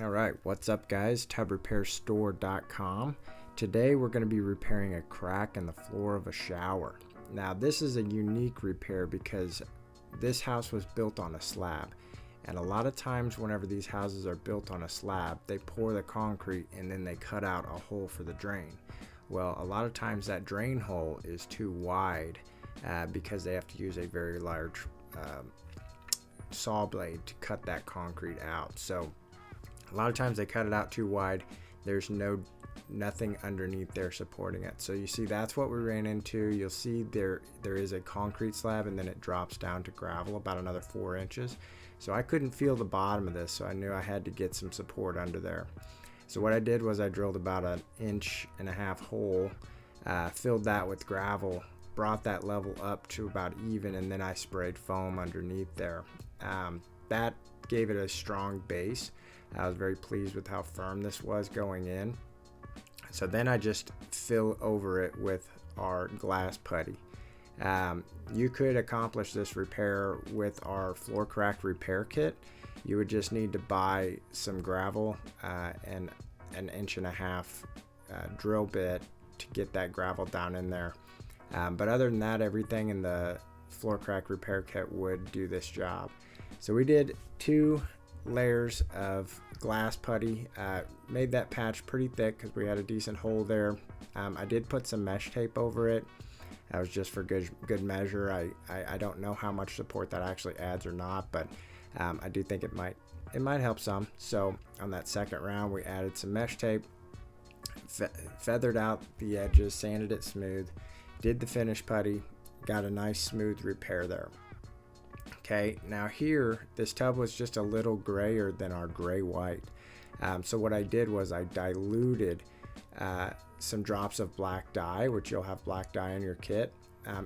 Alright, what's up guys? tubrepairstore.com. Today we're going to be repairing a crack in the floor of a shower. Now this is a unique repair because this house was built on a slab. And a lot of times whenever these houses are built on a slab, they pour the concrete and then they cut out a hole for the drain. Well, a lot of times that drain hole is too wide because they have to use a very large saw blade to cut that concrete out. So a lot of times they cut it out too wide. There's nothing underneath there supporting it. So you see that's what we ran into. You'll see there is a concrete slab and then it drops down to gravel about another 4 inches. So I couldn't feel the bottom of this, so I knew I had to get some support under there. So what I did was I drilled about 1.5 inch hole, filled that with gravel, brought that level up to about even, and then I sprayed foam underneath there. That gave it a strong base. I was very pleased with how firm this was going in. So then I just fill over it with our glass putty. You could accomplish this repair with our floor crack repair kit. You would just need to buy some gravel and 1.5 inch drill bit to get that gravel down in there. But other than that, everything in the floor crack repair kit would do this job. So we did 2 layers of glass putty, made that patch pretty thick because we had a decent hole there. I did put some mesh tape over it. That was just for good measure. I don't know how much support that actually adds or not, but I do think it might help some. So on that second round we added some mesh tape, feathered out the edges, sanded it smooth, did the finish putty, got a nice smooth repair there. Okay, now here this tub was just a little grayer than our gray white. So what I did was I diluted some drops of black dye, which you'll have black dye in your kit.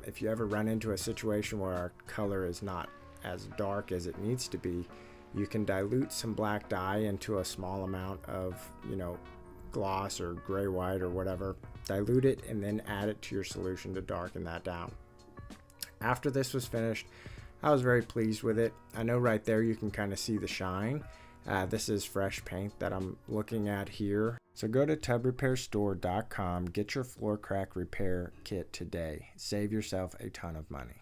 If you ever run into a situation where our color is not as dark as it needs to be, you can dilute some black dye into a small amount of, gloss or gray white or whatever. Dilute it and then add it to your solution to darken that down. After this was finished, I was very pleased with it. I know right there you can kind of see the shine. This is fresh paint that I'm looking at here. So go to tubrepairstore.com, get your floor crack repair kit today. Save yourself a ton of money.